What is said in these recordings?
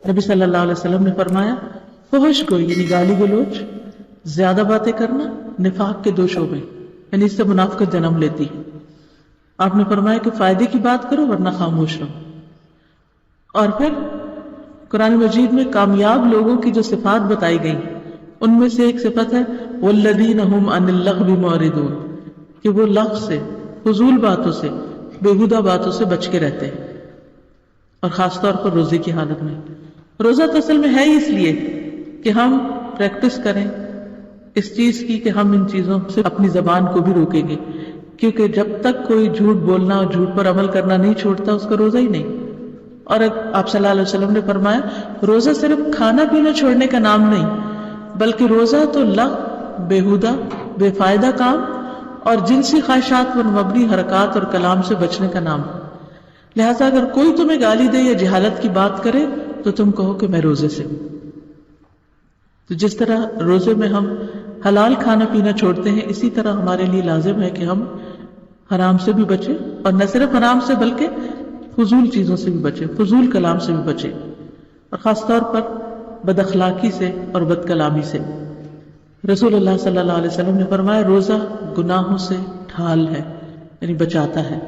نبی صلی اللہ علیہ وسلم نے فرمایا فحش گوئی یعنی گالی گلوچ، زیادہ باتیں کرنا نفاق کے دو شعبے، یعنی اس سے منافقت جنم لیتی ہے۔ آپ نے فرمایا کہ فائدے کی بات کرو ورنہ خاموش رہو۔ اور پھر قرآن مجید میں کامیاب لوگوں کی جو صفات بتائی گئی ان میں سے ایک صفت ہے والذین هم عن اللغو معرضون، کہ وہ لغو سے، فضول باتوں سے، بیہودہ باتوں سے بچ کے رہتے ہیں، اور خاص طور پر روزے کی حالت میں۔ روزہ تو اصل میں ہے ہی اس لیے کہ ہم پریکٹس کریں اس چیز کی کہ ہم ان چیزوں سے اپنی زبان کو بھی روکیں گے، کیونکہ جب تک کوئی جھوٹ بولنا اور جھوٹ پر عمل کرنا نہیں چھوڑتا اس کا روزہ ہی نہیں۔ اور آپ صلی اللہ علیہ وسلم نے فرمایا روزہ صرف کھانا پینا چھوڑنے کا نام نہیں، بلکہ روزہ تو لغو، بیہودہ، بے فائدہ کام اور جنسی خواہشات پر مبنی حرکات اور کلام سے بچنے کا نام۔ لہٰذا اگر کوئی تمہیں گالی دے یا جہالت کی بات کرے تو تم کہو کہ میں روزے سے ہوں۔ تو جس طرح روزے میں ہم حلال کھانا پینا چھوڑتے ہیں، اسی طرح ہمارے لیے لازم ہے کہ ہم حرام سے بھی بچیں، اور نہ صرف حرام سے بلکہ فضول چیزوں سے بھی بچیں، فضول کلام سے بھی بچیں، اور خاص طور پر بد اخلاقی سے اور بد کلامی سے۔ رسول اللہ صلی اللہ علیہ وسلم نے فرمایا روزہ گناہوں سے ڈھال ہے، یعنی بچاتا ہے۔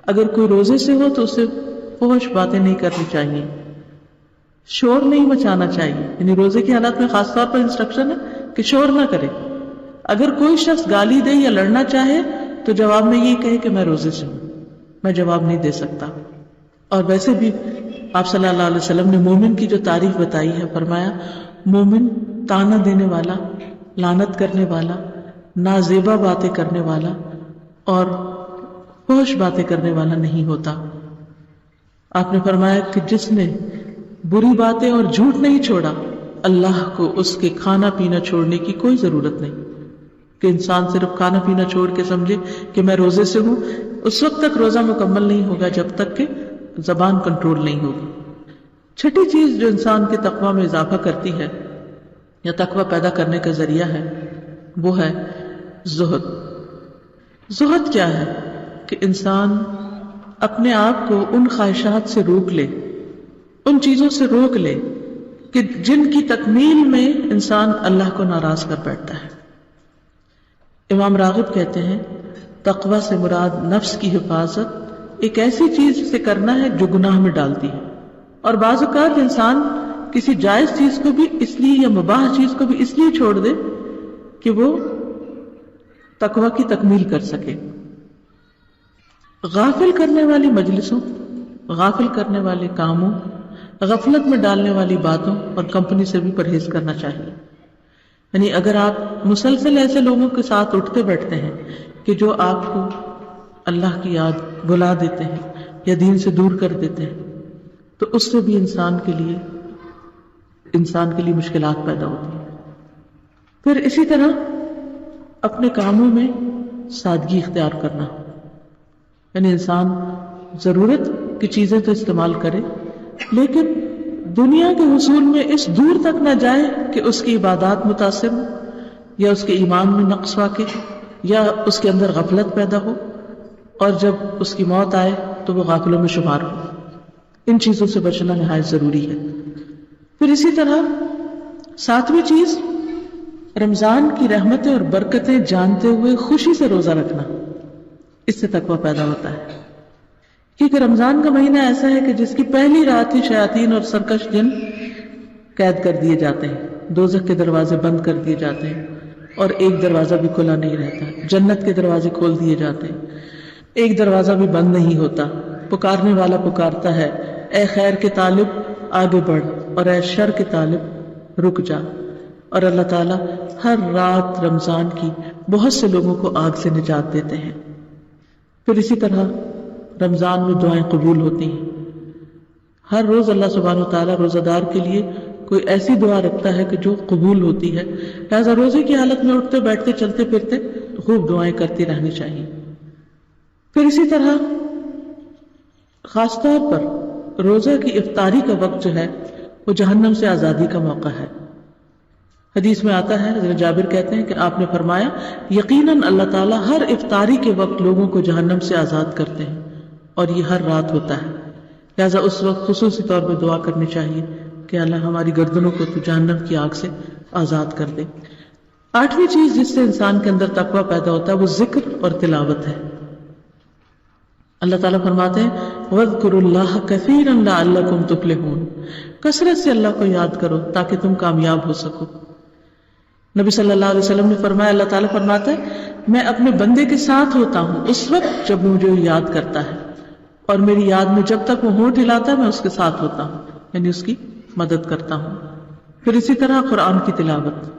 اگر کوئی روزے سے ہو تو اسے فحش باتیں نہیں کرنی چاہیے، شور نہیں مچانا چاہیے، یعنی روزے کی حالت میں خاص طور پر انسٹرکشن ہے کہ شور نہ کرے۔ اگر کوئی شخص گالی دے یا لڑنا چاہے تو جواب میں یہ کہے کہ میں روزے سے ہوں، میں جواب نہیں دے سکتا۔ اور ویسے بھی آپ صلی اللہ علیہ وسلم نے مومن کی جو تعریف بتائی ہے، فرمایا مومن تانا دینے والا، لعنت کرنے والا، نازیبا باتیں کرنے والا اور فحش باتیں کرنے والا نہیں ہوتا۔ آپ نے فرمایا کہ جس نے بری باتیں اور جھوٹ نہیں چھوڑا، اللہ کو اس کے کھانا پینا چھوڑنے کی کوئی ضرورت نہیں، کہ انسان صرف کھانا پینا چھوڑ کے سمجھے کہ میں روزے سے ہوں۔ اس وقت تک روزہ مکمل نہیں ہوگا جب تک کہ زبان کنٹرول نہیں ہوگی۔ چھٹی چیز جو انسان کے تقوی میں اضافہ کرتی ہے یا تقوی پیدا کرنے کا ذریعہ ہے وہ ہے زہد۔ زہد کیا ہے؟ کہ انسان اپنے آپ کو ان خواہشات سے روک لے، ان چیزوں سے روک لے کہ جن کی تکمیل میں انسان اللہ کو ناراض کر بیٹھتا ہے۔ امام راغب کہتے ہیں تقوی سے مراد نفس کی حفاظت ایک ایسی چیز سے کرنا ہے جو گناہ میں ڈالتی ہے، اور بعض اوقات انسان کسی جائز چیز کو بھی اس لیے یا مباح چیز کو بھی اس لیے چھوڑ دے کہ وہ تقوی کی تکمیل کر سکے۔ غافل کرنے والی مجلسوں، غافل کرنے والے کاموں، غفلت میں ڈالنے والی باتوں اور کمپنی سے بھی پرہیز کرنا چاہیے۔ یعنی اگر آپ مسلسل ایسے لوگوں کے ساتھ اٹھتے بیٹھتے ہیں کہ جو آپ کو اللہ کی یاد بھلا دیتے ہیں یا دین سے دور کر دیتے ہیں، تو اس سے بھی انسان کے لیے مشکلات پیدا ہوتی ہیں۔ پھر اسی طرح اپنے کاموں میں سادگی اختیار کرنا، یعنی انسان ضرورت کی چیزیں تو استعمال کرے لیکن دنیا کے حصول میں اس دور تک نہ جائے کہ اس کی عبادات متاثر ہو یا اس کے ایمان میں نقص واقع یا اس کے اندر غفلت پیدا ہو، اور جب اس کی موت آئے تو وہ غافلوں میں شمار ہو۔ ان چیزوں سے بچنا نہایت ضروری ہے۔ پھر اسی طرح ساتویں چیز رمضان کی رحمتیں اور برکتیں جانتے ہوئے خوشی سے روزہ رکھنا، اس سے تقویٰ پیدا ہوتا ہے، کیونکہ رمضان کا مہینہ ایسا ہے کہ جس کی پہلی رات ہی شیاطین اور سرکش جن قید کر دیے جاتے ہیں، دوزخ کے دروازے بند کر دیے جاتے ہیں اور ایک دروازہ بھی کھلا نہیں رہتا، جنت کے دروازے کھول دیے جاتے ہیں، ایک دروازہ بھی بند نہیں ہوتا۔ پکارنے والا پکارتا ہے اے خیر کے طالب آگے بڑھ اور اے شر کے طالب رک جا، اور اللہ تعالیٰ ہر رات رمضان کی بہت سے لوگوں کو آگ سے نجات دیتے ہیں۔ پھر اسی طرح رمضان میں دعائیں قبول ہوتی ہیں۔ ہر روز اللہ سبحانہ وتعالیٰ روزہ دار کے لیے کوئی ایسی دعا رکھتا ہے کہ جو قبول ہوتی ہے، لہذا روزے کی حالت میں اٹھتے بیٹھتے چلتے پھرتے خوب دعائیں کرتی رہنی چاہیے۔ پھر اسی طرح خاص طور پر روزہ کی افطاری کا وقت جو ہے وہ جہنم سے آزادی کا موقع ہے۔ حدیث میں آتا ہے، حضرت جابر کہتے ہیں کہ آپ نے فرمایا یقیناً اللہ تعالیٰ ہر افطاری کے وقت لوگوں کو جہنم سے آزاد کرتے ہیں، اور یہ ہر رات ہوتا ہے، لہذا اس وقت خصوصی طور پہ دعا کرنی چاہیے کہ اللہ ہماری گردنوں کو تو جہنم کی آگ سے آزاد کر دے۔ 8ویں چیز جس سے انسان کے اندر تقویٰ پیدا ہوتا ہے وہ ذکر اور تلاوت ہے۔ اللہ تعالیٰ فرماتے ہیں وَاذْكُرُوا اللَّهَ كَثِيرًا لَعَلَّكُمْ تُفْلِحُونَ، کثرت سے اللہ کو یاد کرو تاکہ تم کامیاب ہو سکو۔ نبی صلی اللہ علیہ وسلم نے فرمایا، اللہ تعالیٰ فرماتا ہے میں اپنے بندے کے ساتھ ہوتا ہوں اس وقت جب مجھے یاد کرتا ہے، اور میری یاد میں جب تک وہ ہونٹ ہلاتا ہے میں اس کے ساتھ ہوتا ہوں، یعنی اس کی مدد کرتا ہوں۔ پھر اسی طرح قرآن کی تلاوت،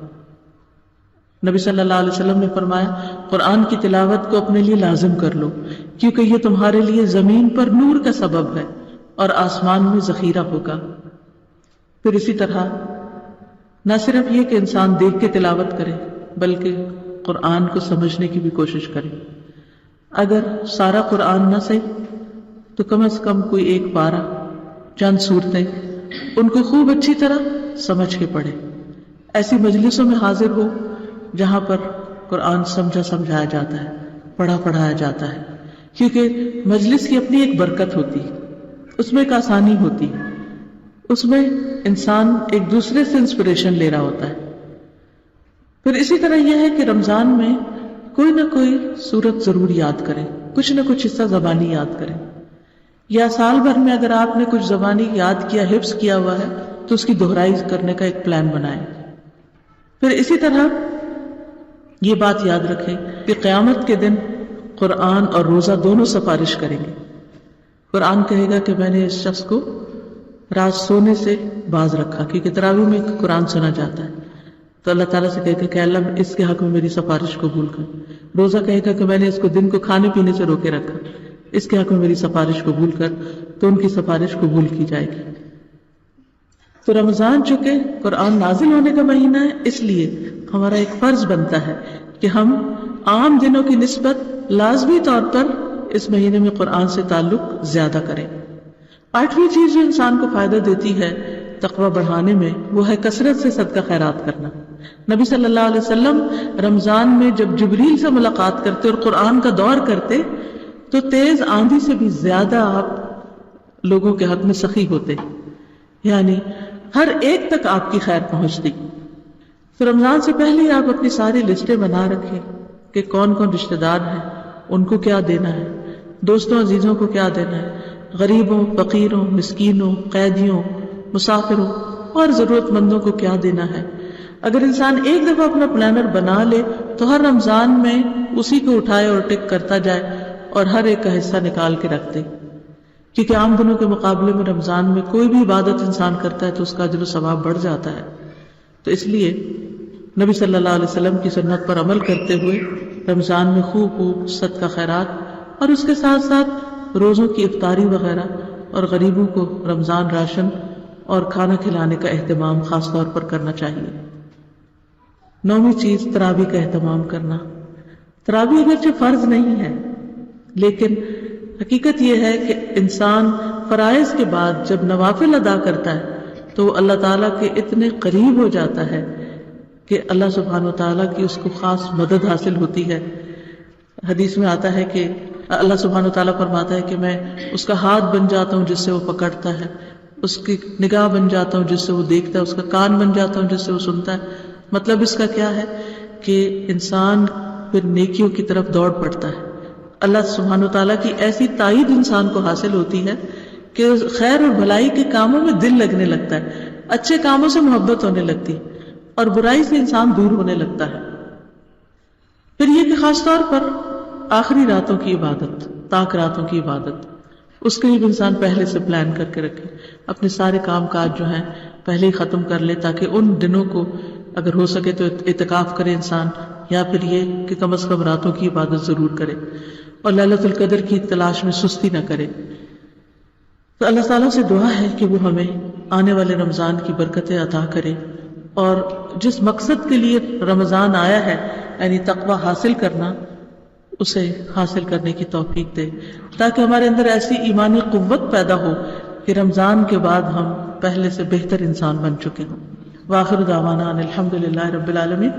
نبی صلی اللہ علیہ وسلم نے فرمایا قرآن کی تلاوت کو اپنے لیے لازم کر لو، کیونکہ یہ تمہارے لیے زمین پر نور کا سبب ہے اور آسمان میں ذخیرہ ہوگا۔ پھر اسی طرح نہ صرف یہ کہ انسان دیکھ کے تلاوت کرے بلکہ قرآن کو سمجھنے کی بھی کوشش کرے۔ اگر سارا قرآن نہ صحیح تو کم از کم کوئی ایک پارہ، چند صورتیں، ان کو خوب اچھی طرح سمجھ کے پڑھے۔ ایسی مجلسوں میں حاضر ہو جہاں پر قرآن سمجھایا جاتا ہے، پڑھایا جاتا ہے، کیونکہ مجلس کی اپنی ایک برکت ہوتی ہے، اس میں ایک آسانی ہوتی ہے، اس میں انسان ایک دوسرے سے انسپریشن لے رہا ہوتا ہے۔ پھر اسی طرح یہ ہے کہ رمضان میں کوئی نہ کوئی سورت ضرور یاد کریں، کچھ نہ کچھ حصہ زبانی یاد کریں، یا سال بھر میں اگر آپ نے کچھ زبانی یاد کیا، حفظ کیا ہوا ہے تو اس کی دہرائی کرنے کا ایک پلان بنائیں۔ پھر اسی طرح یہ بات یاد رکھیں کہ قیامت کے دن قرآن اور روزہ دونوں سفارش کریں گے۔ قرآن کہے گا کہ میں نے اس شخص کو رات سونے سے باز رکھا، کیونکہ تراویح میں قرآن سنا جاتا ہے، تو اللہ تعالیٰ سے کہے گا کہ اللہ اس کے حق میں میری سفارش قبول کر۔ روزہ کہے گا کہ میں نے اس کو دن کو کھانے پینے سے روکے رکھا، اس کے حق میں میری سفارش قبول کر، تو ان کی سفارش قبول کی جائے گی۔ تو رمضان چونکہ قرآن نازل ہونے کا مہینہ ہے، اس لیے ہمارا ایک فرض بنتا ہے کہ ہم عام دنوں کی نسبت لازمی طور پر اس مہینے میں قرآن سے تعلق زیادہ کریں۔ 8ویں چیز جو انسان کو فائدہ دیتی ہے تقویٰ بڑھانے میں وہ ہے کثرت سے صدقہ خیرات کرنا۔ نبی صلی اللہ علیہ وسلم رمضان میں جب جبریل سے ملاقات کرتے اور قرآن کا دور کرتے تو تیز آندھی سے بھی زیادہ آپ لوگوں کے حق میں سخی ہوتے، یعنی ہر ایک تک آپ کی خیر پہنچتی۔ تو رمضان سے پہلے آپ اپنی ساری لسٹیں بنا رکھیں کہ کون کون رشتہ دار ہیں، ان کو کیا دینا ہے، دوستوں عزیزوں کو کیا دینا ہے، غریبوں، فقیروں، مسکینوں، قیدیوں، مسافروں اور ضرورت مندوں کو کیا دینا ہے۔ اگر انسان ایک دفعہ اپنا پلانر بنا لے تو ہر رمضان میں اسی کو اٹھائے اور ٹک کرتا جائے اور ہر ایک کا حصہ نکال کے رکھ دے، کیونکہ عام دنوں کے مقابلے میں رمضان میں کوئی بھی عبادت انسان کرتا ہے تو اس کا اجر و ثواب بڑھ جاتا ہے۔ تو اس لیے نبی صلی اللہ علیہ وسلم کی سنت پر عمل کرتے ہوئے رمضان میں خوب صدقہ خیرات اور اس کے ساتھ ساتھ روزوں کی افطاری وغیرہ اور غریبوں کو رمضان راشن اور کھانا کھلانے کا اہتمام خاص طور پر کرنا چاہیے۔ 9ویں چیز تراویح کا اہتمام کرنا۔ تراویح اگرچہ فرض نہیں ہے لیکن حقیقت یہ ہے کہ انسان فرائض کے بعد جب نوافل ادا کرتا ہے تو وہ اللہ تعالیٰ کے اتنے قریب ہو جاتا ہے کہ اللہ سبحانہ وتعالیٰ کی اس کو خاص مدد حاصل ہوتی ہے۔ حدیث میں آتا ہے کہ اللہ سبحانہ وتعالیٰ فرماتا ہے کہ میں اس کا ہاتھ بن جاتا ہوں جس سے وہ پکڑتا ہے، اس کی نگاہ بن جاتا ہوں جس سے وہ دیکھتا ہے، اس کا کان بن جاتا ہوں جس سے وہ سنتا ہے۔ مطلب اس کا کیا ہے کہ انسان پھر نیکیوں کی طرف دوڑ پڑتا ہے۔ اللہ سبحانہ وتعالیٰ کی ایسی تائید انسان کو حاصل ہوتی ہے کہ خیر اور بھلائی کے کاموں میں دل لگنے لگتا ہے، اچھے کاموں سے محبت ہونے لگتی اور برائی سے انسان دور ہونے لگتا ہے۔ پھر یہ کہ خاص طور پر آخری راتوں کی عبادت، تاک راتوں کی عبادت، اس کے لیے انسان پہلے سے پلان کر کے رکھے، اپنے سارے کام کاج جو ہیں پہلے ہی ختم کر لے تاکہ ان دنوں کو اگر ہو سکے تو اعتکاف کرے انسان، یا پھر یہ کہ کم از کم راتوں کی عبادت ضرور کرے اور لیلۃ القدر کی تلاش میں سستی نہ کرے۔ تو اللہ تعالیٰ سے دعا ہے کہ وہ ہمیں آنے والے رمضان کی برکتیں عطا کرے اور جس مقصد کے لیے رمضان آیا ہے یعنی تقویٰ حاصل کرنا، اسے حاصل کرنے کی توفیق دے تاکہ ہمارے اندر ایسی ایمانی قوت پیدا ہو کہ رمضان کے بعد ہم پہلے سے بہتر انسان بن چکے ہوں۔ وآخر دعوانا ان الحمد للہ رب العالمین۔